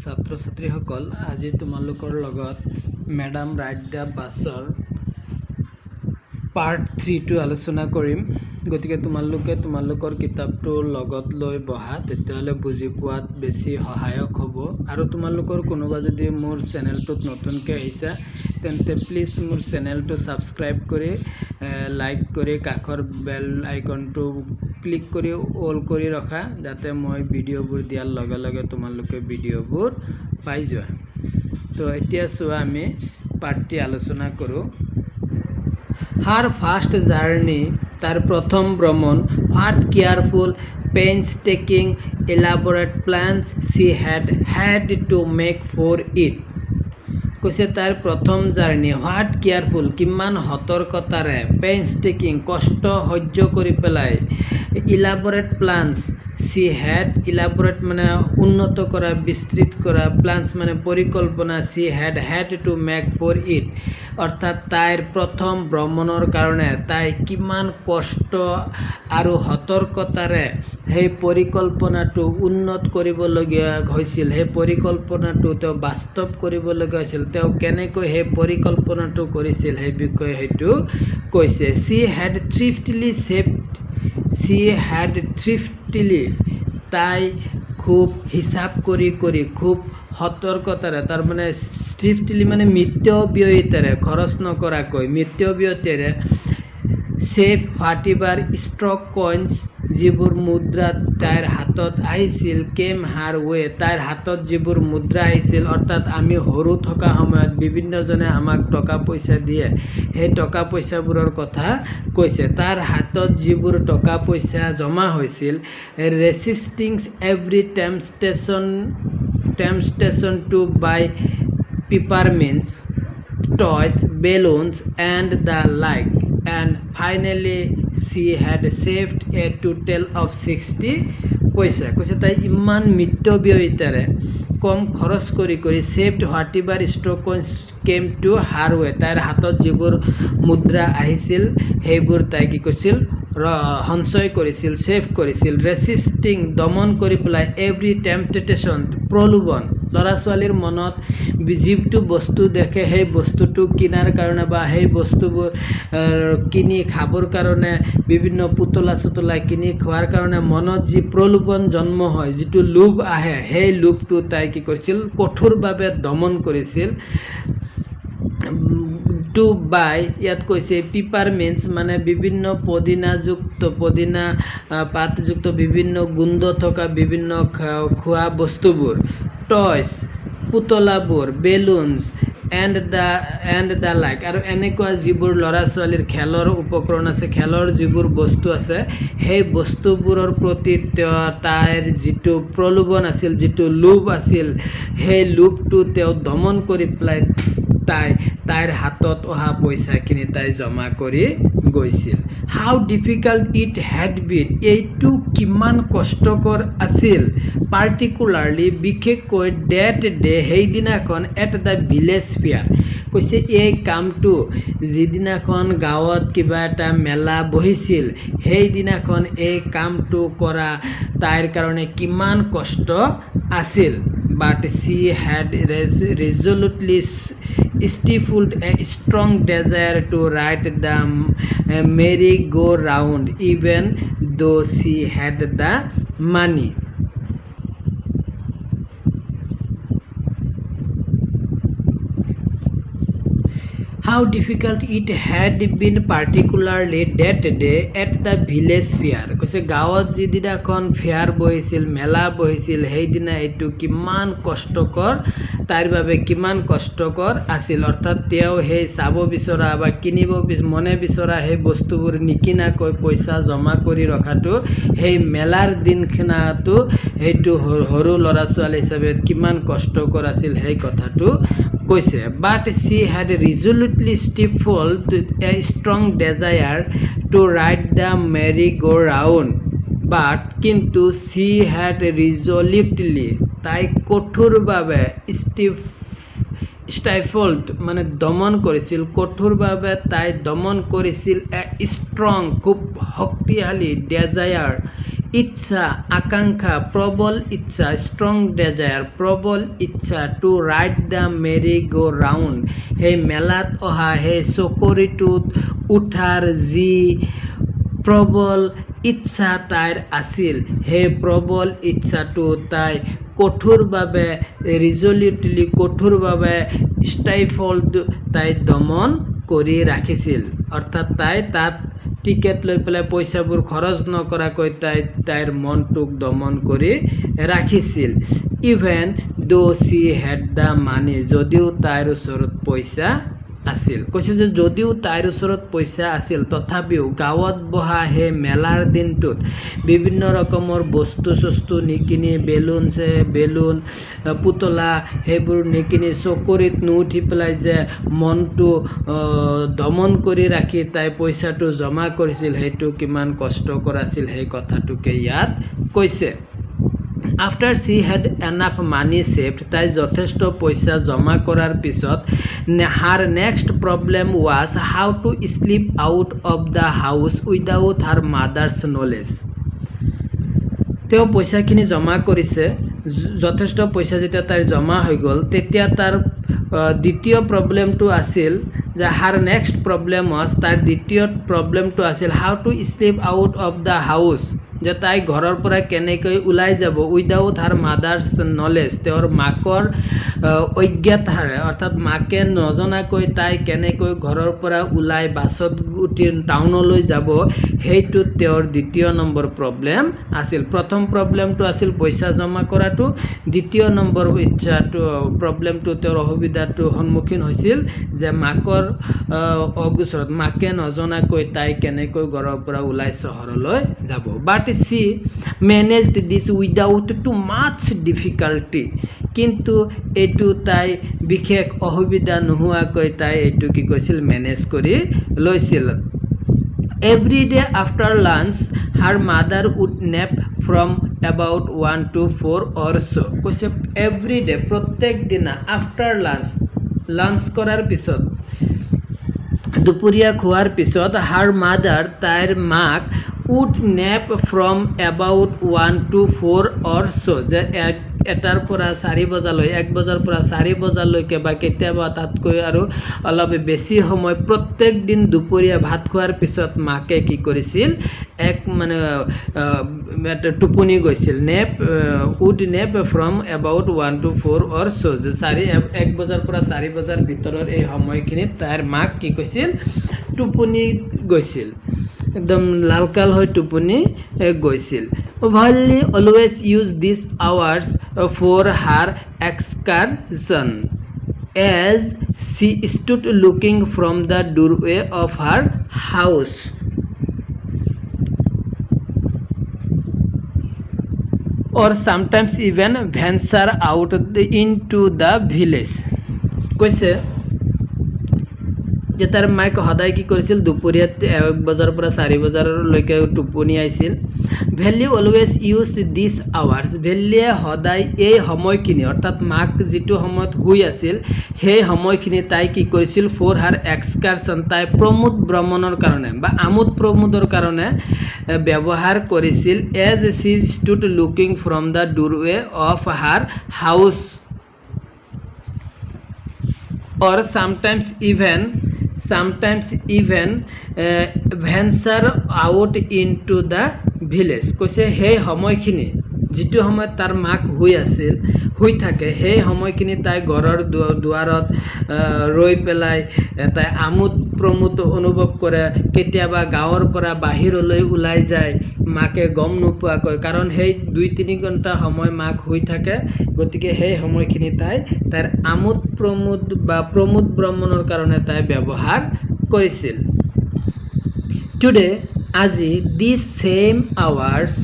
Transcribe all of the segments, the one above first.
ছাত্ৰ ছাত্ৰীসকল আজি তোমালোকৰ লগত মেডাম ৰাইট দ্য বাছৰ পাৰ্ট 3 টো আলোচনা কৰিম। গতিকে তোমালোকৰ কিতাপটো লগত লৈ বহা, তেতিয়াহ'লে বুজি পোৱাত বেছি সহায়ক হ'ব। আৰু তোমালোকৰ কোনোবা যদি মোৰ চেনেলটোত নতুনকৈ আহিছা তেন্তে প্লিজ মোৰ চেনেলটো ছাবস্ক্ৰাইব কৰি লাইক কৰি কাষৰ বেল আইকনটো ক্লিক কৰি অল কৰি ৰখা, যাতে মই ভিডিঅ'বোৰ দিয়াৰ লগে লগে তোমালোকে ভিডিঅ'বোৰ পাই যোৱা। তো এতিয়া চোৱা আমি পাৰ্টটি আলোচনা কৰোঁ। হার ফার্স্ট জার্নি, তার প্রথম ভ্রমণ। What careful painstaking elaborate plans she had to make for it. কৈছে তার প্রথম জার্নি। হোয়াট কেয়ারফুল, কিমান সতর্কতারে, পেইনস্টেকিং কষ্ট সহ্য কৰি পেলাই, elaborate plans she had, elaborate মানে উন্নত করা, বিস্তৃত করা, প্ল্যান্স মানে পরিকল্পনা, she had to make for it, অর্থাৎ তাইৰ প্ৰথম ভ্ৰমণৰ কাৰণে তাই কিমান কষ্ট আৰু সতৰ্কতাৰে সেই পৰিকল্পনাটো উন্নত কৰিবলগীয়া হৈছিল, সেই পৰিকল্পনাটো তেওঁ বাস্তৱ কৰিবলগীয়া হৈছিল। তেওঁ কেনেকৈ সেই পৰিকল্পনাটো কৰিছিল সেই বিষয়ে সেইটো কৈছে। সি হ্যাড থ্ৰিফটিলি, তাই খুব হিচাপ কৰি খুব সতৰ্কতাৰে, তাৰ মানে থ্ৰিফটিলি মানে মিতব্যয়িতাৰে, খৰচ নকৰাকৈ মিতব্যয়িতাৰে ছেভ হোৱাটএভাৰ ষ্ট্ৰক কইন্স, যিবোৰ মুদ্ৰা তাইৰ হাতত আহিছিল, কেম হাৰ ৱে, তাইৰ হাতত যিবোৰ মুদ্ৰা আহিছিল, অৰ্থাৎ আমি সৰু থকা সময়ত বিভিন্নজনে আমাক টকা পইচা দিয়ে, সেই টকা পইচাবোৰৰ কথা কৈছে। তাৰ হাতত যিবোৰ টকা পইচা জমা হৈছিল, ৰেচিষ্টিং every temptation two by peppermints, toys, balloons and the like, and finally she had saved a total of 60 পইচা। কৈছে তাই ইমান মিতব্যয়িতাৰে কম খৰচ কৰি saved whatever stray coins came to her way, তাইৰ হাতত যিবোৰ মুদ্ৰা আহিছিল সেইবোৰ তাই কি কৰিছিল, সঞ্চয় কৰিছিল, ছেভ কৰিছিল। ৰেচিষ্টিং, দমন কৰি পেলাই, এভৰি টেম্পটেশ্যন, প্ৰলোভন, ল'ৰা ছোৱালীৰ মনত যিটো বস্তু দেখে সেই বস্তুটো কিনাৰ কাৰণে বা সেই বস্তুবোৰ কিনি খাবৰ কাৰণে, বিভিন্ন পুতলা চুতলা কিনি খোৱাৰ কাৰণে মনত যি প্ৰলোভন জন্ম হয়, যিটো লোভ আহে, সেই লোভটো তাই কি কৰিছিল, কঠোৰভাৱে দমন কৰিছিল। টু বাই, ইয়াত কৈছে পিপাৰমিণ্টছ মানে বিভিন্ন পদিনা পাতযুক্ত বিভিন্ন গোন্ধ থকা বিভিন্ন খোৱা বস্তুবোৰ, toys পুতলাবোৰ, balloons and the like, আৰু এনেকুৱা যিবোৰ ল'ৰা ছোৱালীৰ খেলৰ উপকৰণ আছে, খেলৰ যিবোৰ বস্তু আছে, সেই বস্তুবোৰৰ প্ৰতি তাইৰ যিটো প্ৰলোভন আছিল, যিটো লোভ আছিল, সেই লোভটো তেওঁ দমন কৰি পেলাই তাইৰ হাতত অহা পইচাখিনি তাই জমা কৰি গৈছিল। হাউ ডিফিকাল্ট ইট হেড বিন, এইটো কিমান কষ্টকৰ আছিল। পাৰ্টিকুলাৰলি, বিশেষকৈ ডেট ডে, সেইদিনাখন এট দ্য ভিলেজ ফেয়াৰ। কৈছে এই কামটো যিদিনাখন গাঁৱত কিবা এটা মেলা বহিছিল, সেইদিনাখন এই কামটো কৰা তাইৰ কাৰণে কিমান কষ্ট আছিল। বাট she had resolutely stifled a strong desire to ride the merry-go-round even though she had the money. How difficult it had been particularly that day at the village fair. কৈছে গাঁৱত যিদিনাখন ফেয়াৰ বহিছিল, মেলা বহিছিল, সেইদিনা এইটো কিমান কষ্টকৰ, তাইৰ বাবে কিমান কষ্টকৰ আছিল। অৰ্থাৎ তেওঁ সেই চাব বিচৰা বা কিনিব মনে বিচৰা সেই বস্তুবোৰ নিকিনাকৈ পইচা জমা কৰি ৰখাটো, সেই মেলাৰ দিনখনাটো সেইটো সৰু ল'ৰা ছোৱালী হিচাপে কিমান কষ্টকৰ আছিল সেই কথাটো কৈছে। বাট she had resolutely stifled a strong desire to ride the merry-go-round, but কিন্তু she had resolutely, তাই কঠোৰভাৱে, stifled মানে দমন কৰিছিল, কঠোৰভাৱে তাই দমন কৰিছিল, এ ষ্ট্ৰং খুব শক্তিশালী, ডেজায়াৰ ইচ্ছা আকাংক্ষা প্ৰবল ইচ্ছা ষ্ট্ৰং ডেজায়াৰ প্ৰবল ইচ্ছা to ride the merry go round সেই মেলাত অহা সেই চকৰিটোত উঠাৰ যি প্ৰবল ইচ্ছা তাইৰ আছিল সেই প্ৰবল ইচ্ছাটো তাই কঠোৰভাৱে ৰিজলিউটলি কঠোৰভাৱে ষ্টাইফল্ড তাই দমন কৰি ৰাখিছিল অৰ্থাৎ তাই তাত টিকেট লৈ পেলাই পইচাবোৰ খৰচ নকৰাকৈ তাইৰ মনটোক দমন কৰি ৰাখিছিল even though C head the money যদিও তাইৰ ওচৰত পইচা আছিল কৈছে যে যদিও তাইৰ ওচৰত পইচা আছিল তথাপিও গাঁৱত বহা সেই মেলাৰ দিনটোত বিভিন্ন ৰকমৰ বস্তু নিকিনি বেলুন পুতলা সেইবোৰ নিকিনি চকৰিত নুঠি পেলাই যে মনটো দমন কৰি ৰাখি তাই পইচাটো জমা কৰিছিল সেইটো কিমান কষ্টকৰ আছিল সেই কথাটোকে ইয়াত কৈছে After she had enough money saved, তাই যথেষ্ট পইচা জমা কৰাৰ পিছত her next problem was how to sleep out of the house without her mother's knowledge. তেওঁ পইচাখিনি জমা কৰিছে যথেষ্ট পইচা যেতিয়া তাইৰ জমা হৈ গ'ল তেতিয়া তাৰ দ্বিতীয় প্ৰব্লেমটো আছিল যে her next problem was তাইৰ দ্বিতীয় প্ৰব্লেমটো আছিল how to sleep out of the house যে তাই ঘৰৰ পৰা কেনেকৈ ওলাই যাব উইদাউট হাৰ মাদাৰ্ছ নলেজ তেওঁৰ মাকৰ অজ্ঞাতাৰে অৰ্থাৎ মাকে নজনাকৈ তাই কেনেকৈ ঘৰৰ পৰা ওলাই বাছত উঠি টাউনলৈ যাব সেইটো তেওঁৰ দ্বিতীয় নম্বৰ প্ৰব্লেম আছিল প্ৰথম প্ৰব্লেমটো আছিল পইচা জমা কৰাটো দ্বিতীয় নম্বৰ প্ৰব্লেমটো তেওঁৰ অসুবিধাটো সন্মুখীন হৈছিল যে মাকৰ অগোচৰত মাকে নজনাকৈ তাই কেনেকৈ ঘৰৰ পৰা ওলাই চহৰলৈ যাব বাট she managed this without too much difficulty কিন্তু এইটো তাই বিশেষ অসুবিধা নোহোৱাকৈ তাই এইটো কি কৈছিল মেনেজ কৰি লৈছিল every day after lunch her mother would nap from about 1 to 4 or so কৈছে every day প্ৰত্যেক দিনা after lunch কৰাৰ পিছত দুপৰীয়া খোৱাৰ পিছত her mother তাইৰ মাক would nap from about 1 to 4 or so যে এটাৰ পৰা 4 বজালৈ 1 বজাৰ পৰা 4 বজালৈকে বা কেতিয়াবা তাতকৈ আৰু অলপ বেছি সময় প্ৰত্যেক দিন দুপৰীয়া ভাত খোৱাৰ পিছত মাকে কি কৰিছিল এক মানে টোপনি গৈছিল নেপ would nap from about 1 to 4 or so যে 1 বজাৰ পৰা 4 বজাৰ ভিতৰৰ এই সময়খিনিত তাইৰ মাক কি কৈছিল টোপনি গৈছিল একদম লালকাল হৈ টোপনি গৈছিল Valli always used these hours for her excursion as she stood looking from the doorway of her house or sometimes even venture out into the village কৈছে যে তাৰ মাইক সদায় কি কৰিছিল দুপৰীয়াত 1 বজাৰ পৰা 4 বজাৰলৈকে টোপনি আহিছিল Valli always used these hours ভেলিয়ে সদায় এই সময়খিনি অৰ্থাৎ মাক যিটো সময়ত শুই আছিল সেই সময়খিনি তাই কি কৰিছিল ফৰ হাৰ এক্সকাৰছন তাই প্ৰমোদ ভ্ৰমণৰ কাৰণে বা আমোদ প্ৰমোদৰ কাৰণে ব্যৱহাৰ কৰিছিল as she stood looking from the doorway of her house or sometimes even venture out into the village কৈছে সেই সময়খিনি যিটো সময়ত তাৰ মাক শুই থাকে সেই সময়খিনি তাই ঘৰৰ দুৱাৰত ৰৈ পেলাই তাই আমোদ প্ৰমোদ অনুভৱ কৰে কেতিয়াবা গাঁৱৰ পৰা বাহিৰলৈ ওলাই যায় মাকে গম নোপোৱাকৈ কাৰণ সেই 2-3 ঘণ্টা সময় মাক শুই থাকে গতিকে সেই সময়খিনি তাইৰ আমোদ প্ৰমোদ বা প্ৰমোদ ভ্ৰমণৰ কাৰণে তাই ব্যৱহাৰ কৰিছিল Today আজি these same hours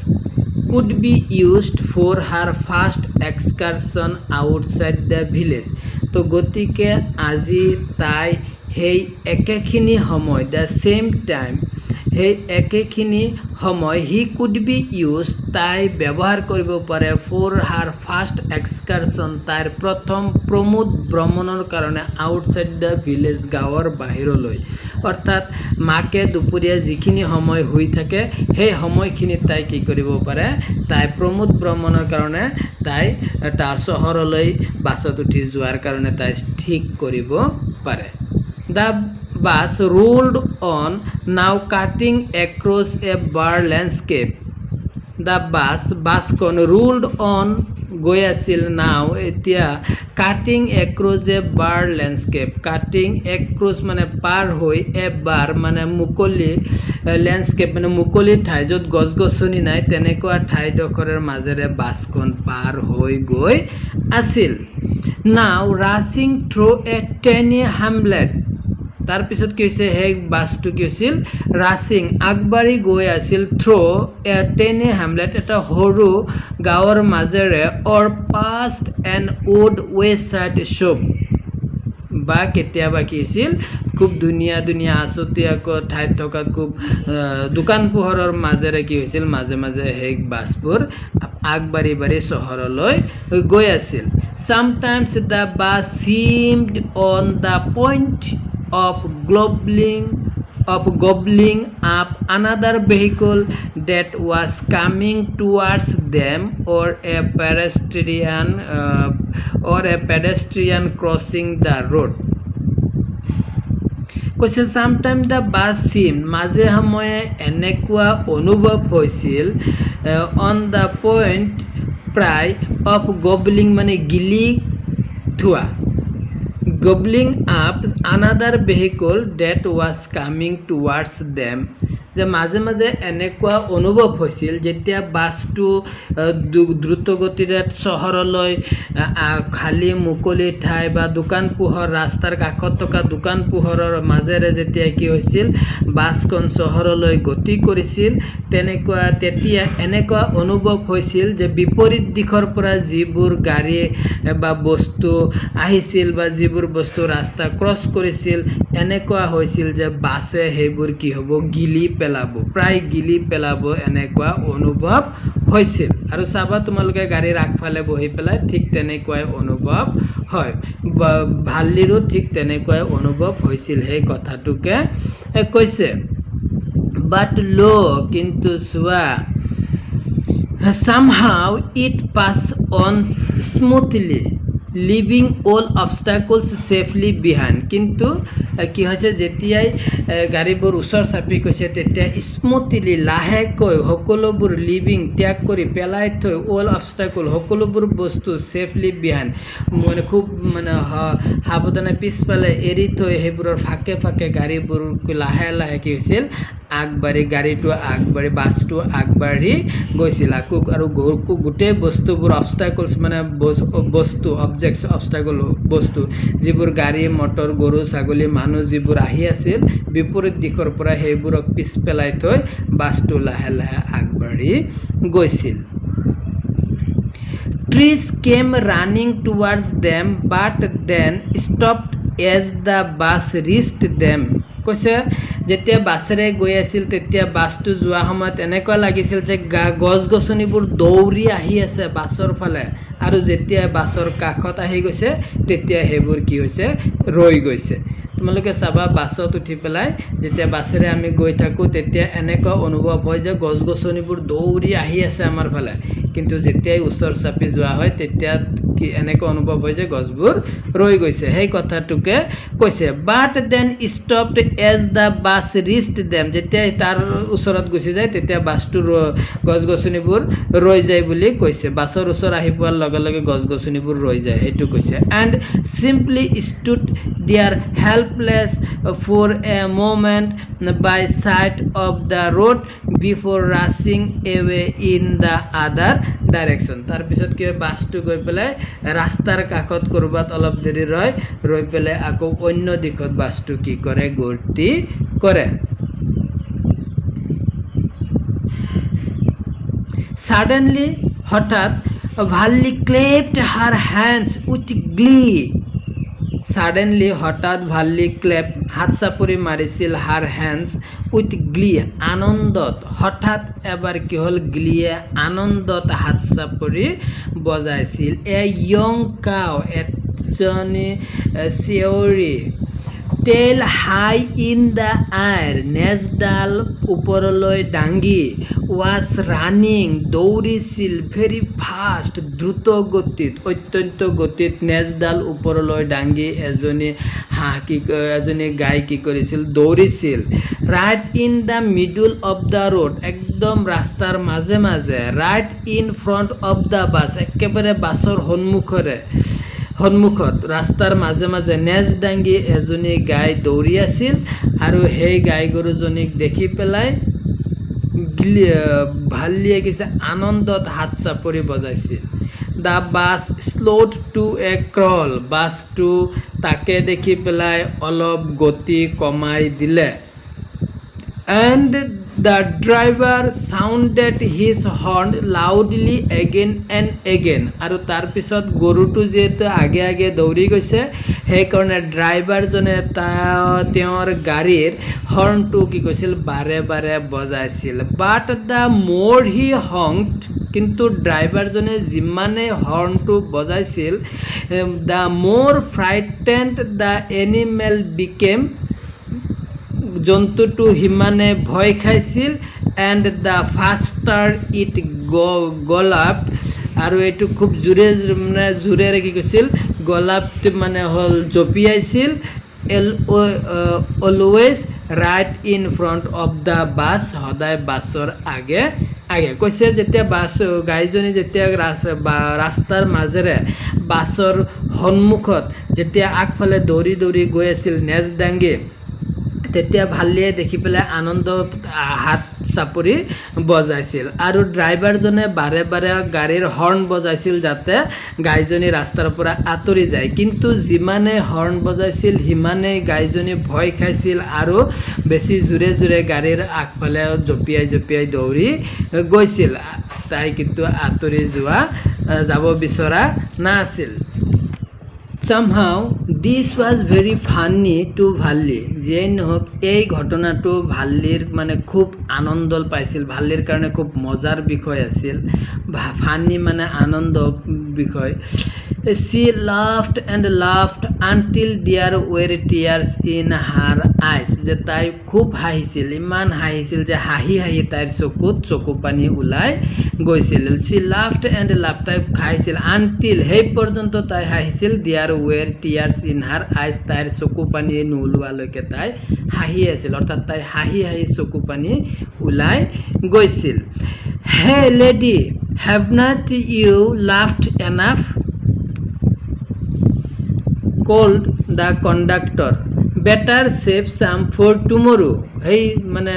could be used for her first excursion outside the village তো গতিকে আজি তাই সেই একেখিনি সময় the same time সেই একেখিনি সময় হি কুড বি ইউজ তাই ব্যৱহাৰ কৰিব পাৰে ফৰ হাৰ ফাৰ্ষ্ট এক্সকাৰশ্যন তাইৰ প্ৰথম প্ৰমোদ ভ্ৰমণৰ কাৰণে আউটসাইড দ্য ভিলেজ গাঁৱৰ বাহিৰলৈ অৰ্থাৎ মাকে দুপৰীয়া যিখিনি সময় শুই থাকে সেই সময়খিনিত তাই কি কৰিব পাৰে তাই প্ৰমোদ ভ্ৰমণৰ কাৰণে তাই এটা চহৰলৈ বাছত উঠি যোৱাৰ কাৰণে তাই ঠিক কৰিব পাৰে the bus rolled on now cutting across a bar landscape the busখন rolled on গৈ আছিল নাও এতিয়া কাটিং এক্ৰছ এ বাৰ লেণ্ডস্কেপ কাটিং এক্ৰছ মানে পাৰ হৈ এ বাৰ মানে মুকলি লেণ্ডস্কেপ মানে মুকলি ঠাই য'ত গছ গছনি নাই তেনেকুৱা ঠাইডোখৰৰ মাজেৰে বাছখন পাৰ হৈ গৈ আছিল নাও ৰাচিং থ্ৰু এ টেনি হেমলেট তাৰ পিছত কি হৈছে সেই বাছটো কি হৈছিল ৰাচিং আগবাঢ়ি গৈ আছিল থ্ৰু এ টেনি হেমলেট এটা সৰু গাঁৱৰ মাজেৰে অৰ পাষ্ট এন ওড ৱেচাইড শ্বপ বা কেতিয়াবা কি হৈছিল খুব ধুনীয়া ধুনীয়া আছতীয়াকৈ ঠাইত থকা খুব দোকান পোহৰৰ মাজেৰে কি হৈছিল মাজে মাজে সেই বাছবোৰ আগবাঢ়ি বাঢ়ি চহৰলৈ গৈ আছিল sometimes the bus seemed on the point of gobbling up another vehicle that was coming towards them or a pedestrian crossing the road কৈছে sometimes the bus seemed মাজে সময়ে এনেকুৱা অনুভৱ হৈছিল on the point প্ৰায় of gobbling মানে গিলি থোৱা gobbling up another vehicle that was coming towards them যে মাজে মাজে এনেকুৱা অনুভৱ হৈছিল যেতিয়া বাছটো দ্ৰুতগতিৰে চহৰলৈ খালী মুকলি ঠাই বা দোকান পোহৰ ৰাস্তাৰ কাষত থকা দোকান পোহৰৰ মাজেৰে যেতিয়া কি হৈছিল বাছখন চহৰলৈ গতি কৰিছিল তেতিয়া এনেকুৱা অনুভৱ হৈছিল যে বিপৰীত দিশৰ পৰা যিবোৰ গাড়ী বা বস্তু আহিছিল বা যিবোৰ বস্তু ৰাস্তা ক্ৰছ কৰিছিল এনেকুৱা হৈছিল যে বাছে সেইবোৰ কি হ'ব গিলি পেলাব প্ৰায় গিলি পেলাব এনেকুৱা অনুভৱ হৈছিল আৰু চাবা তোমালোকে গাড়ীৰ আগফালে বহি পেলাই ঠিক তেনেকুৱাই অনুভৱ হয় ভাল্লিৰো ঠিক তেনেকুৱাই অনুভৱ হৈছিল সেই কথাটোকে কৈছে বাট লো কিন্তু চোৱা somehow it passed on smoothly leaving all obstacles safely behind কিন্তু কি হৈছে যেতিয়াই গাড়ীবোৰ ওচৰ চাপি গৈছে তেতিয়া স্মুথলি লাহেকৈ সকলোবোৰ লিভিং ত্যাগ কৰি পেলাই থৈ অল অবষ্টাকল সকলোবোৰ বস্তু সেফলি বিহাইণ্ড মানে খুব মানে সাৱধানে পিছফালে এৰি থৈ সেইবোৰৰ ফাকে ফাকে গাড়ীবোৰ লাহে লাহে কি হৈছিল গাড়ীটো আগবাঢ়ি বাছটো আগবাঢ়ি গৈছিল আৰু গোটেই বস্তুবোৰ অবষ্টাকলছ মানে বস্তু অবজেক্টছ অবষ্টাকল বস্তু যিবোৰ গাড়ী মটৰ গৰু ছাগলী মানুহ যিবোৰ আহি আছিল বিপৰীত দিশৰ পৰা সেইবোৰক পিছ পেলাই থৈ বাছটো লাহে লাহে আগবাঢ়ি গৈছিল Trees came running towards them but then stopped as the bus reached them কৈছে যেতিয়া বাছেৰে গৈ আছিল তেতিয়া বাছটো যোৱা সময়ত এনেকুৱা লাগিছিল যে গছ গছনিবোৰ দৌৰি আহি আছে বাছৰ ফালে আৰু যেতিয়া বাছৰ কাষত আহি গৈছে তেতিয়া সেইবোৰ কি হৈছে ৰৈ গৈছে তোমালোকে চাবা বাছত উঠি পেলাই যেতিয়া বাছেৰে আমি গৈ থাকো তেতিয়া এনেকুৱা অনুভৱ হয় যে গছ গছনিবোৰ দৌৰি আহি আছে আমাৰ ফালে কিন্তু যেতিয়া ওচৰ চাপি যোৱা হয় তেতিয়া কি এনেকুৱা অনুভৱ হয় যে গছবোৰ ৰৈ গৈছে সেই কথাটোকে কৈছে but then stopped as the bus reached them যেতিয়া তাৰ ওচৰত গুচি যায় তেতিয়া বাছটো গছ গছনিবোৰ ৰৈ যায় বুলি কৈছে বাছৰ ওচৰ আহি পোৱাৰ লগে লগে গছ গছনিবোৰ ৰৈ যায় সেইটো কৈছে and simply stood there helpless for a moment by side of the road before rushing away in the other direction তাৰ পিছত কি বাছটো গৈ পেলাই ৰাস্তাৰ কাষত কৰবাত অলপ দেৰি ৰৈ পেলাই আকৌ অন্য দিশত বাছটো কি কৰে গতি কৰে suddenly হঠাৎ Valli clapped her hands with glee Suddenly হঠাৎ ভাল্লি ক্লেপ হাত চাপৰি মাৰিছিল হাৰ হেণ্ডছ উইথ গ্লি আনন্দত হঠাৎ এবাৰ কি হ'ল গ্লিয়ে আনন্দত হাত চাপৰি বজাইছিল এ ইয়ং কাউ এজনী চিঞৰি tail high in the air নেজডাল ওপৰলৈ দাঙি ৱাজ ৰানিং দৌৰিছিল ভেৰি ফাষ্ট দ্ৰুত গতিত অত্যন্ত গতিত নেজডাল ওপৰলৈ দাঙি এজনী গাই কি কৰিছিল দৌৰিছিল right in the middle of the road একদম ৰাস্তাৰ মাজে মাজে right in front of the bus একেবাৰে বাছৰ সন্মুখত ৰাস্তাৰ মাজে মাজে নেজ দাঙি এজনী গাই দৌৰি আছিল আৰু সেই গাই গৰুজনীক দেখি পেলাই ভাল্লিয়ে কিছু আনন্দত হাত চাপৰি বজাইছিল the bus slowed to a crawl বাছটো তাকে দেখি পেলাই অলপ গতি কমাই দিলে and the driver sounded his horn loudly again and again আৰু তাৰ পিছত গৰুটো যেটো আগে আগে দৌৰি গৈছে সেই কাৰণে ড্ৰাইভাৰজনে তেওঁৰ গাড়ীৰ হৰ্ণটো কি কৈছিল বাৰে বাৰে বজাইছিল but the more he honked কিন্তু ড্ৰাইভাৰজনে যিমানে হৰ্ণটো বজাইছিল the more frightened the animal became জন্তুটো হিমানে ভয় খাইছিল and the faster it galloped আৰু এইটো খুব জোৰেৰে কি কৈছিল গলাপড মানে হ'ল জঁপিয়াইছিল always right in front of the bus সদায় বাছৰ আগে আগে কৈছে যেতিয়া বাছ গাইজনী যেতিয়া ৰাস্তাৰ মাজেৰে বাছৰ সন্মুখত যেতিয়া আগফালে দৌৰি দৌৰি গৈ আছিল নেজ দাঙি তেতিয়া ভাল্লিয়ে দেখি পেলাই আনন্দ হাত চাপৰি বজাইছিল আৰু ড্ৰাইভাৰজনে বাৰে বাৰে গাড়ীৰ হৰ্ণ বজাইছিল যাতে গাইজনী ৰাস্তাৰ পৰা আঁতৰি যায় কিন্তু যিমানে হৰ্ণ বজাইছিল সিমানেই গাইজনী ভয় খাইছিল আৰু বেছি জোৰে জোৰে গাড়ীৰ আগফালে জঁপিয়াই দৌৰি গৈছিল তাই কিন্তু আঁতৰি যাব বিচৰা নাছিল somehow this was very funny to ভাল্লি যেই নহওক এই ঘটনাটো ভাল্লিৰ মানে খুব আনন্দ পাইছিল ভাল্লিৰ কাৰণে খুব মজাৰ বিষয় আছিল ফানি মানে আনন্দ বিষয় she laughed and laughed until there were tears in her eyes যে তাই খুব হাঁহিছিল ইমান হাঁহিছিল যে হাঁহি হাঁহি তাইৰ চকুত চকু পানী ওলাই গৈছিল she laughed and laughed তাই হাঁহিছিল until সেই পৰ্যন্ত তাই হাঁহিছিল there were tears in her eyes তাইৰ চকু পানী নোলোৱালৈকে তাই হাঁহি আছিল অৰ্থাৎ তাই হাঁহি হাঁহি চকু পানী ওলাই গৈছিল hey lady have not you laughed enough called the conductor better save some for tomorrow hey মানে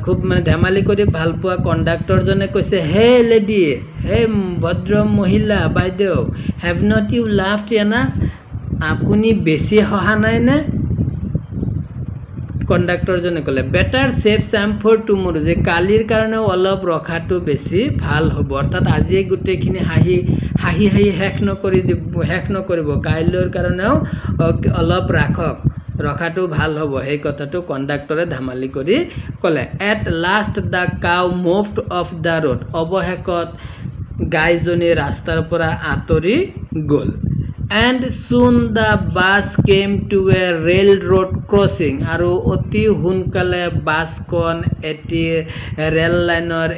খুব মানে ধেমালি কৰি ভাল পোৱা কণ্ডাক্টৰজনে কৈছে হে লেডি হে ভদ্ৰ মহিলা বাইদেউ have not you laughed enough আপুনি বেছি হহা নাই নে কণ্ডাক্টৰজনে ক'লে better save some for tomorrow যে কালিৰ কাৰণে অলপ ৰখাটো বেছি ভাল হ'ব অৰ্থাৎ আজি গুটেখিনি হাঁহি শেষ নকৰিব কাইলৈৰ কাৰণেও অলপ ৰখাটো ভাল হ'ব সেই কথাটো কণ্ডাক্টৰে ধেমালি কৰি ক'লে at last the cow moved of the road অৱশেষত গাইজনী ৰাস্তাৰ পৰা আঁতৰি গ'ল and soon the bus came to a railroad crossing আৰু অতি সোনকালে বাছখন এটি ৰেল লাইনৰ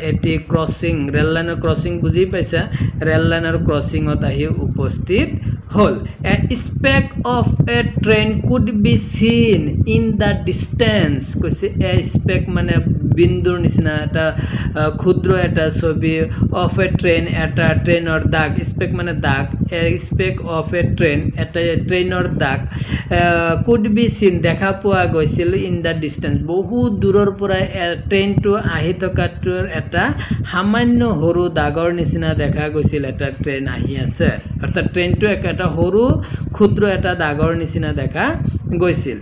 ক্ৰছিং বুজি পাইছা ৰেল লাইনৰ ক্ৰছিঙত আহি উপস্থিত হ'ল a speck of a train could be seen in the distance কৈছে a speck মানে বিন্দুৰ নিচিনা এটা ক্ষুদ্ৰ এটা ছবি of a train এটা ট্ৰেইনৰ দাগ speck মানে দাগ a speck of a train এটা ট্ৰেইনৰ দাগ could be seen দেখা পোৱা গৈছিল in the distance বহুত দূৰৰ পৰা ট্ৰেইনটো আহি থকাটোৰ এটা সামান্য সৰু দাগৰ নিচিনা দেখা গৈছিল এটা ট্ৰেইন আহি আছে অৰ্থাৎ ট্ৰেইনটো এটা সৰু ক্ষুদ্ৰ এটা দাগৰ নিচিনা দেখা গৈছিল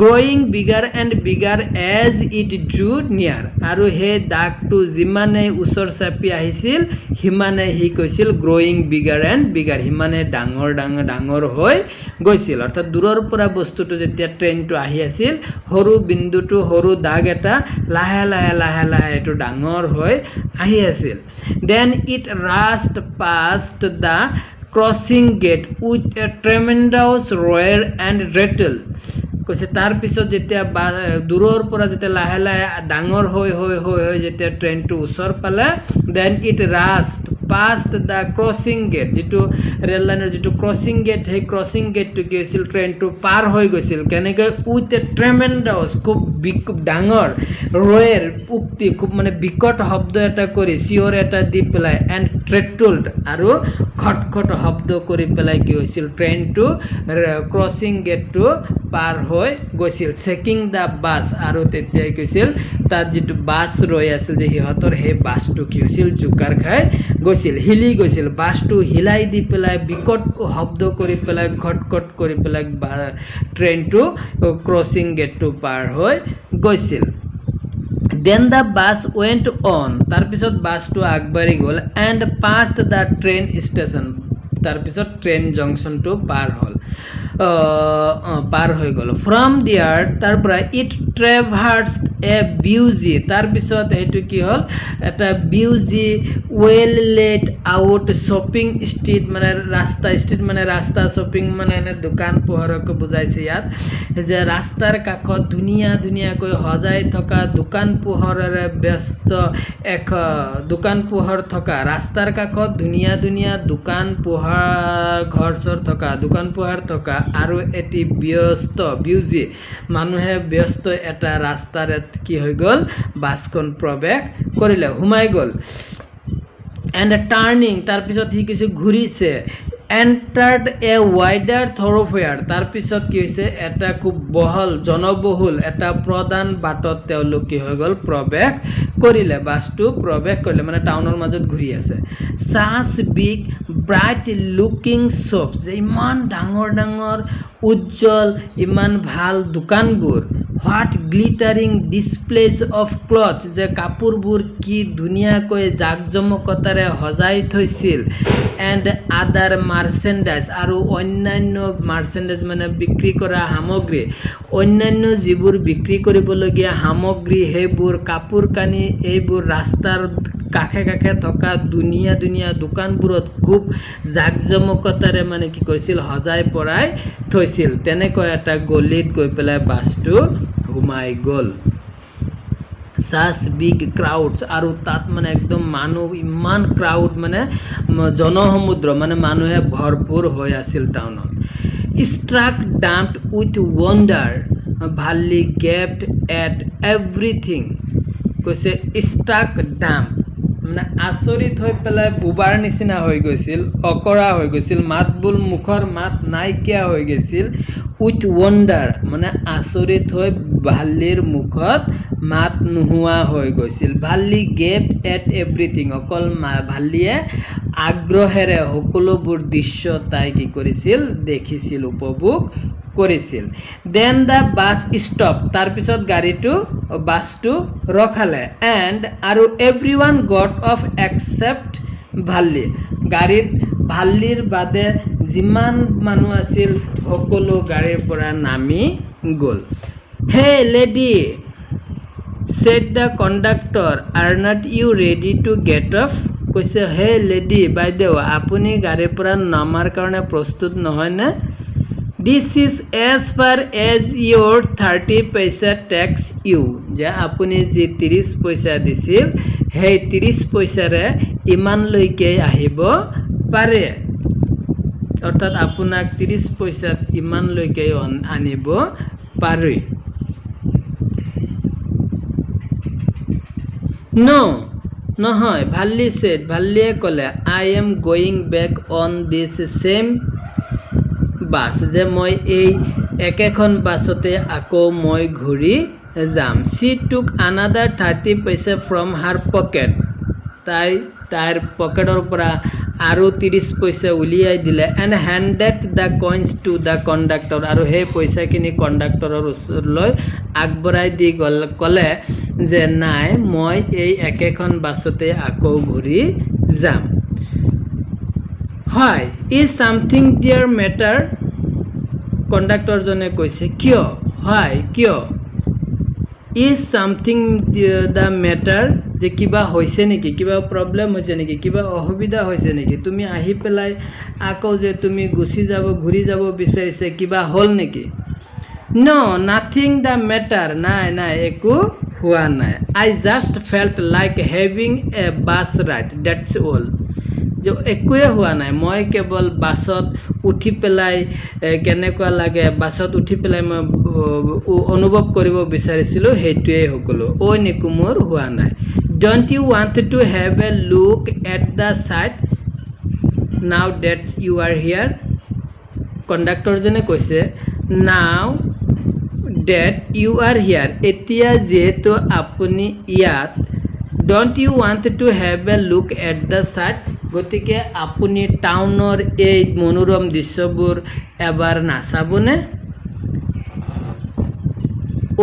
growing bigger and bigger as it drew near আৰু সেই দাগটো যিমানে ওচৰ চাপি আহিছিল সিমানে সি কৈছিল গ্ৰয়িং বিগাৰ এণ্ড বিগাৰ সিমানে ডাঙৰ ডাঙৰ ডাঙৰ হৈ গৈছিল অৰ্থাৎ দূৰৰ পৰা বস্তুটো যেতিয়া ট্ৰেইনটো আহি আছিল সৰু বিন্দুটো সৰু দাগ এটা লাহে লাহে লাহে লাহে এইটো ডাঙৰ হৈ আহি আছিল then it rushed past the crossing gate with a tremendous roar and rattle কৈছে তাৰপিছত যেতিয়া দূৰৰ পৰা যেতিয়া লাহে লাহে ডাঙৰ হৈ হৈ হৈ হৈ যেতিয়া ট্ৰেইনটো ওচৰ পালে then it rushed past the crossing gate যিটো ৰেল লাইনৰ যিটো ক্ৰছিং গেট সেই ক্ৰছিং গেটটো কি হৈছিল ট্ৰেইনটো পাৰ হৈ গৈছিল কেনেকৈ উইথ এ ট্ৰেমেণ্ডাছ খুব ডাঙৰ ৰয়েৰ উক্তি খুব মানে বিকট শব্দ এটা কৰি চিঞৰ এটা দি পেলাই এণ্ড ট্ৰেটুল্ড আৰু খটখট শব্দ কৰি পেলাই কি হৈছিল ট্ৰেইনটো ক্ৰছিং গেটটো পাৰ হৈ গৈছিল চেকিং দ্য বাছ আৰু তেতিয়াই কৈছিল তাত যিটো বাছ ৰৈ আছিল যে সিহঁতৰ সেই বাছটো কি হৈছিল জোকাৰ খাই গৈছিল হিলি গৈছিল বাছটো হিলাই দি পেলাই বিকট শব্দ কৰি পেলাই খটখট কৰি পেলাই ট্ৰেইনটো ক্ৰছিং গেটটো পাৰ হৈ গৈছিল then the bus went on তাৰপিছত বাছটো আগবাঢ়ি গ'ল and past the train station তাৰপিছত ট্ৰেইন জংচনটো পাৰ হ'ল পাৰ হৈ গ'ল ফ্ৰম দিয়াৰ তাৰ পৰা ইট ট্ৰেভাৰ্ছড এ বিউজি তাৰপিছত সেইটো কি হ'ল এটা busy well laid out shopping street মানে ৰাস্তা ষ্ট্ৰীট মানে ৰাস্তা শ্বপিং মানে এনে দোকান পোহাৰকে বুজাইছে ইয়াত যে ৰাস্তাৰ কাষত ধুনীয়া ধুনীয়াকৈ সজাই থকা দোকান পোহৰেৰে ব্যস্ত দোকান পোহৰ থকা ৰাস্তাৰ কাষত ধুনীয়া ধুনীয়া দোকান পোহাৰ ঘৰ চৰ থকা দোকান পোহাৰ থকা আৰু এটি ব্যস্ত বিউজি মানুহে ব্যস্ত এটা ৰাস্তাৰে কি হৈ গ'ল বাছখন প্ৰৱেশ কৰিলে সোমাই গ'ল এণ্ড টাৰ্ণিং তাৰপিছত সি কিছু ঘূৰিছে এণ্টাৰ্ড এ ৱাইডাৰ থৰ'ফেয়াৰ তাৰপিছত কি হৈছে এটা খুব বহল জনবহুল এটা প্ৰধান বাটত তেওঁলোক কি হৈ গ'ল প্ৰৱেশ কৰিলে বাছটো প্ৰৱেশ কৰিলে মানে টাউনৰ মাজত ঘূৰি আছে চাচ বিগ ব্ৰাইট লুকিং শ্বপছ যে ইমান ডাঙৰ ডাঙৰ উজ্জ্বল ইমান ভাল দোকানবোৰ হোৱাট গ্লিটাৰিং ডিছপ্লেজ অফ ক্লথ যে কাপোৰবোৰ কি ধুনীয়াকৈ জাকজমকতাৰে সজাই থৈছিল এণ্ড আদাৰ মাৰ্চেণ্ডাইজ আৰু অন্যান্য মাৰ্চেণ্ডাইজ মানে বিক্ৰী কৰা সামগ্ৰী অন্যান্য যিবোৰ বিক্ৰী কৰিবলগীয়া সামগ্ৰী সেইবোৰ কাপোৰ কানি এইবোৰ ৰাস্তাৰ কাষে কাষে থকা ধুনীয়া ধুনীয়া দোকানবোৰত খুব জাকজমকতাৰে মানে কি কৰিছিল সজাই পৰাই থৈছিল তেনেকৈ এটা গলিত গৈ পেলাই বাছটো সোমাই গ'ল সাচ বিগ ক্ৰাউডছ আৰু তাত মানে একদম মানুহ ইমান ক্ৰাউড মানে জনসমুদ্ৰ মানে মানুহে ভৰপূৰ হৈ আছিল টাউনত ষ্ট্ৰাক ডাম্পড উইথ ৱণ্ডাৰ ভালি গেপ্ড এট এভৰিথিং কৈছে ষ্ট্ৰাক ডাম্প মানে আচৰিত হৈ পেলাই বুবাৰ নিচিনা হৈ গৈছিল অকৰা হৈ গৈছিল মাত বোল মুখৰ মাত নাইকিয়া হৈ গৈছিল উইথ ৱণ্ডাৰ মানে আচৰিত হৈ ভাল্লিৰ মুখত মাত নোহোৱা হৈ গৈছিল ভাল্লি গেপ্ড এট এভৰিথিং অকল ভাল্লিয়ে আগ্ৰহেৰে সকলোবোৰ দৃশ্য তাই কি কৰিছিল দেখিছিল উপভোগ কৰিছিল দেন দ্য বাছ ষ্টপ তাৰপিছত বাছটো ৰখালে এণ্ড আৰু এভৰিৱান গট অফ এক্সেপ্ট ভাল্লি গাড়ীত ভাল্লিৰ বাদে যিমান মানুহ আছিল সকলো গাড়ীৰ পৰা নামি গ'ল হে lady said the conductor are not you ready to get off কৈছে হে লেডি বাইদেউ আপুনি গাড়ীৰ পৰা নামাৰ কাৰণে প্ৰস্তুত নহয় নে This is as far as your 30 paisa tax you যে আপুনি যে 30 পইচা দিছিল সেই 30 পইচাৰে ইমান লৈকে আহিব পাৰে অৰ্থাৎ আপোনাক 30 পইচাত ইমান লৈকে আনিব পাৰি No নহয় ভাল্লি said ভাল্লিয়ে ক'লে I am going back on this same bus যে মই এই একেখন বাছতে আকৌ মই ঘূৰি যাম she took another 30 paisa from her pocket তাইৰ পকেটৰ পৰা আৰু 30 পইচা উলিয়াই দিলে and handed the coins to the conductor আৰু সেই পইচাখিনি কণ্ডাক্টৰৰ ওচৰলৈ আগবঢ়াই দি ক'লে যে নাই মই এই একেখন বাছতে আকৌ ঘূৰি যাম হয় ইজ ছামথিং ডিয়াৰ মেটাৰ কণ্ডাক্টৰজনে কৈছে কিয় হয় কিয় ইজ ছামথিং দ্য মেটাৰ যে কিবা হৈছে নেকি কিবা প্ৰব্লেম হৈছে নেকি কিবা অসুবিধা হৈছে নেকি তুমি আহি পেলাই আকৌ যে তুমি ঘূৰি যাব বিচাৰিছে কিবা হ'ল নেকি নো নাথিং দ্য মেটাৰ নাই নাই একো হোৱা নাই I just felt like having a bus ride that's all যে একোৱে হোৱা নাই মই কেৱল বাছত উঠি পেলাই কেনেকুৱা লাগে বাছত উঠি পেলাই মই অনুভৱ কৰিব বিচাৰিছিলোঁ সেইটোৱেই সকলো অইন মোৰ হোৱা নাই don't you want to have a look at the sight now that's you are here কণ্ডাক্টৰজনে কৈছে নাও ডেট ইউ আৰ হিয়াৰ এতিয়া যিহেতু আপুনি ইয়াত don't you want to have a look at the sight গতিকে আপুনি টাউনৰ এই মনোৰম দৃশ্যবোৰ এবাৰ নাচাবনে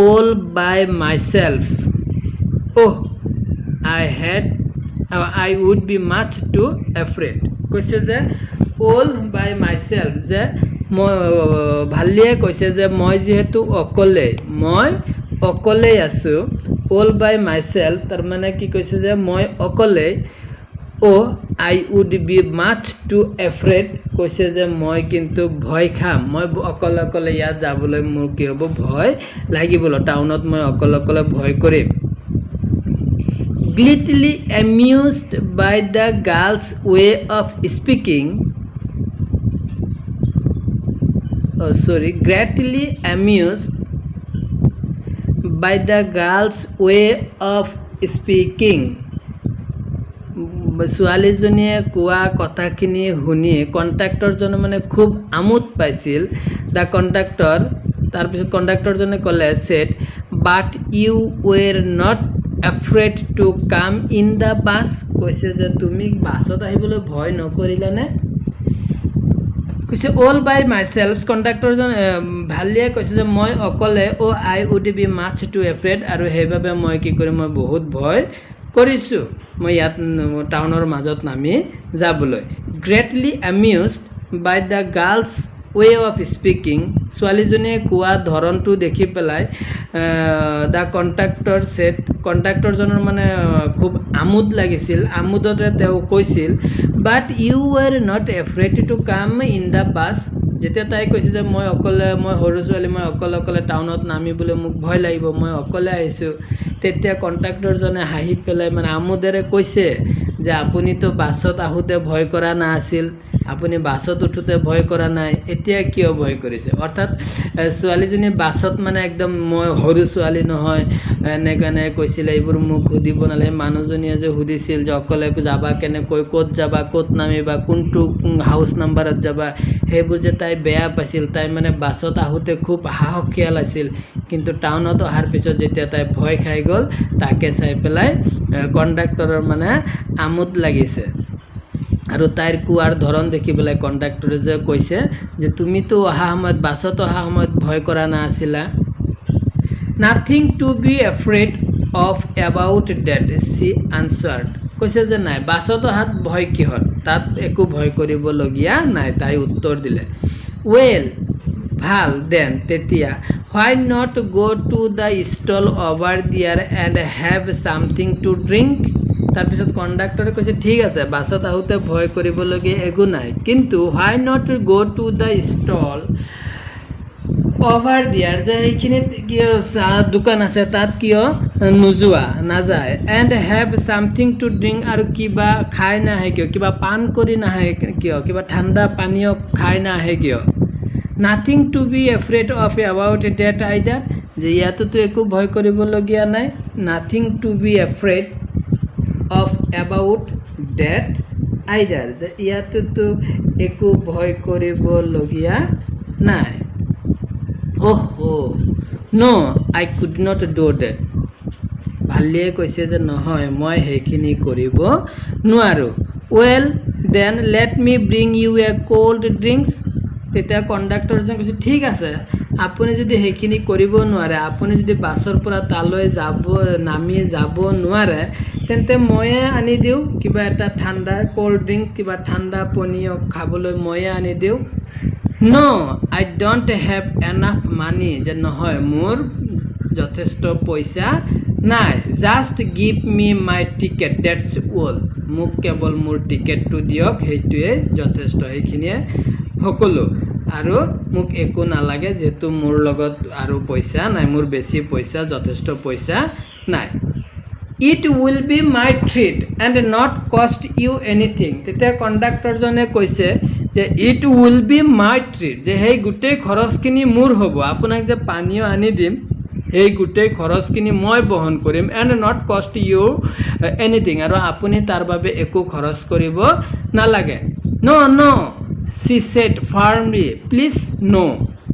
all by myself oh I would be much too afraid কৈছে যে অল বাই মাইছেল্ফ যে মই ভালিয়ে কৈছে যে মই যিহেতু অকলেই আছোঁ অল বাই মাইছেল্ফ তাৰমানে কি কৈছে যে মই অকলেই I would be much too afraid কৈছে যে মই কিন্তু ভয় খাম মই অকলে ইয়াত যাবলৈ মোৰ কি হ'ব ভয় লাগিব টাউনত মই অকলে ভয় কৰিম greatly amused by the girl's way of speaking greatly amused by the girl's way of speaking ছোৱালীজনীয়ে কোৱা কথাখিনি শুনি কণ্ডাক্টৰজনে মানে খুব আমোদ পাইছিল দ্য কণ্ডাক্টৰ তাৰপিছত কণ্ডাক্টৰজনে ক'লে said but you were not afraid to come in the bus কৈছে যে তুমি বাছত আহিবলৈ ভয় নকৰিলানে কৈছে অল বাই মাইছেল্ফ কণ্ডাক্টৰজন ভালিয়ে কৈছে যে মই অকলে I would be much too afraid আৰু সেইবাবে মই কি কৰিম মই বহুত ভয় কৰিছোঁ মই ইয়াত টাউনৰ মাজত নামি যাবলৈ greatly amused by the girl's way of speaking ছোৱালীজনীয়ে কোৱা ধৰণটো দেখি পেলাই দ্য কণ্ডাক্টৰজনৰ মানে খুব আমোদ লাগিছিল আমোদতে তেওঁ কৈছিল but you were not afraid to come in the bus যেতিয়া তাই কৈছে যে মই সৰু ছোৱালী মই অকলে টাউনত নামিবলৈ মোক ভয় লাগিব মই অকলে আহিছোঁ তেতিয়া কণ্ডাক্টৰজনে হাঁহি পেলাই মানে আমোদেৰে কৈছে যে আপুনিতো বাছত আহোঁতে ভয় কৰা নাছিল আপুনি বাছত উঠোতে ভয় কৰা নাই এতিয়া কিয় ভয় কৰিছে অৰ্থাৎ ছোৱালীজনী বাছত মানে একদম মই সৰু ছোৱালী নহয় এনেকৈ কৈছিলে এইবোৰ মোক সুধিব নালাগে মানুহজনীয়ে যে সুধিছিল যে অকলে যাবা কেনেকৈ ক'ত যাবা ক'ত নামিবা কোনটো হাউচ নাম্বাৰত যাবা সেইবোৰ যে তাই বেয়া পাইছিল তাই মানে বাছত আহোঁতে খুব সাহসীয়াল আছিল কিন্তু টাউনত অহাৰ পিছত যেতিয়া তাই ভয় খাই গ'ল তাকে চাই পেলাই কণ্ডাক্টৰৰ মানে আমোদ লাগিছে আৰু তাইৰ কোৱাৰ ধৰণ দেখি পেলাই কণ্ডাক্টৰে যে কৈছে যে তুমিতো বাছত অহা সময়ত ভয় কৰা নাছিলা nothing to be afraid of about that she answered কৈছে যে নাই বাছত অহাত ভয় কিহত তাত একো ভয় কৰিবলগীয়া নাই তাই উত্তৰ দিলে ৱেল ভাল দেন তেতিয়া why not go' to the stall over there and have something to drink তাৰপিছত কণ্ডাক্টৰে কৈছে ঠিক আছে বাছত আহোঁতে ভয় কৰিবলগীয়া একো নাই কিন্তু why not go' to the stall over there যে সেইখিনিত কিয় চাহ দোকান আছে তাত কিয় নাযায় and have something to drink আৰু কিবা খাই নাহে কিয় কিবা পান কৰি নাহে কিয় কিবা ঠাণ্ডা পানীয় খাই নাহে কিয় nothing to be afraid of about that আইডাৰ যে ইয়াতোতো একো ভয় কৰিবলগীয়া নাই nothing to be afraid of about that আইডাৰ যে ইয়াতোতো একো ভয় কৰিবলগীয়া নাই no I could not do that ভালিয়ে কৈছে যে নহয় মই সেইখিনি কৰিব নোৱাৰোঁ well then let me bring you a cold drinks. তেতিয়া কণ্ডাক্টৰজন কৈছে ঠিক আছে, আপুনি যদি সেইখিনি কৰিব নোৱাৰে, আপুনি যদি বাছৰ পৰা তালৈ নামি যাব নোৱাৰে, তেন্তে ময়ে আনি দিওঁ কিবা এটা ঠাণ্ডা কোল্ড ড্ৰিংক, কিবা ঠাণ্ডা পনীয় খাবলৈ ময়ে আনি দিওঁ। নো আই ডোণ্ট হেভ এনাফ মানি, যে নহয় মোৰ যথেষ্ট পইচা নাই, just give me my ticket that's all, মোক কেৱল মোৰ টিকেটটো দিয়ক, সেইটোৱে যথেষ্ট, সেইখিনিয়ে সকলো, আৰু মোক একো নালাগে, যিহেতু মোৰ লগত আৰু পইচা নাই, মোৰ বেছি পইচা, যথেষ্ট পইচা নাই। It will be my treat and not কষ্ট ইউ এনিথিং। তেতিয়া কণ্ডাক্টৰজনে কৈছে যে it will be my treat, যে সেই গোটেই খৰচখিনি মোৰ হ'ব, আপোনাক যে পানীও আনি দিম সেই গোটেই খৰচখিনি মই বহন কৰিম, এণ্ড নট কষ্ট ইউ এনিথিং, আৰু আপুনি তাৰ বাবে একো খৰচ কৰিব নালাগে। ন' ন' she said firmly, please no।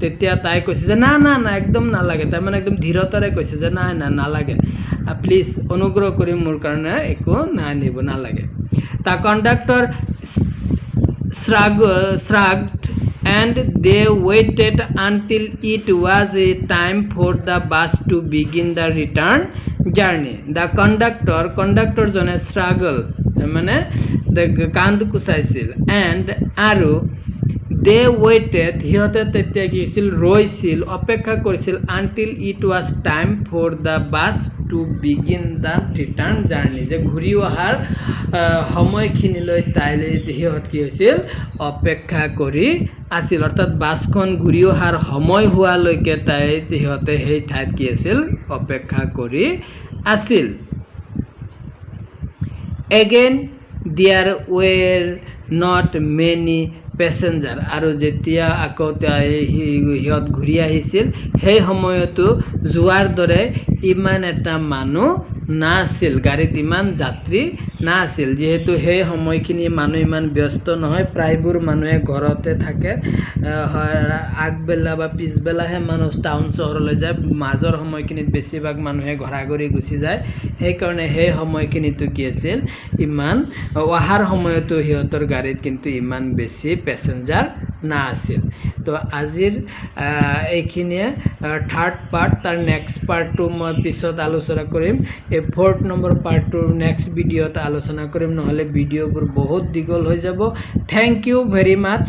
তেতিয়া তাই কৈছে যে না না না একদম নালাগে, তাৰমানে একদম ধীৰতাৰে কৈছে যে নাই না নালাগে, প্লিজ অনুগ্ৰহ কৰি মোৰ কাৰণে একো নানিব নালাগে। The conductor shrugged and they waited until it was time for the bus to begin the return journey. The conductor জনে struggle মানে কান্ধ কুচাইছিল, and আৰু they waited, সিহঁতে তেতিয়া কি হৈছিল, ৰৈছিল, অপেক্ষা কৰিছিল, until it was time for the bus to begin the return journey, যে ঘূৰি অহাৰ সময়খিনিলৈ সিহঁত কি হৈছিল, অপেক্ষা কৰি আছিল, অৰ্থাৎ বাছখন ঘূৰি অহাৰ সময় হোৱালৈকে সিহঁতে সেই ঠাইত কি আছিল, অপেক্ষা কৰি আছিল। Again there were not many passenger, আৰু যেতিয়া আকৌ সিহঁত ঘূৰি আহিছিল সেই সময়তো যোৱাৰ দৰে ইমান এটা মানুহ নাছিল, গাড়ীত ইমান যাত্ৰী নাছিল, যিহেতু সেই সময়খিনি মানুহ ইমান ব্যস্ত নহয়, প্ৰায়বোৰ মানুহে ঘৰতে থাকে, আগবেলা বা পিছবেলাহে মানুহ টাউন চহৰলৈ যায়, মাজৰ সময়খিনিত বেছিভাগ মানুহে ঘৰাঘৰি গুচি যায়, সেইকাৰণে সেই সময়খিনিতো কি আছিল, ইমান অহাৰ সময়তো সিহঁতৰ গাড়ীত কিন্তু ইমান বেছি পেচেঞ্জাৰ নাছিল। তো আজিৰ এইখিনিয়ে থাৰ্ড পাৰ্ট, তাৰ নেক্সট পাৰ্টটো মই পিছত আলোচনা কৰিম, এই 4th নম্বৰ পাৰ্টটোৰ নেক্সট ভিডিঅ'ত আলোচনা কৰিম, নহ'লে ভিডিঅ'বোৰ বহুত দীঘল হৈ যাব। Thank you very much.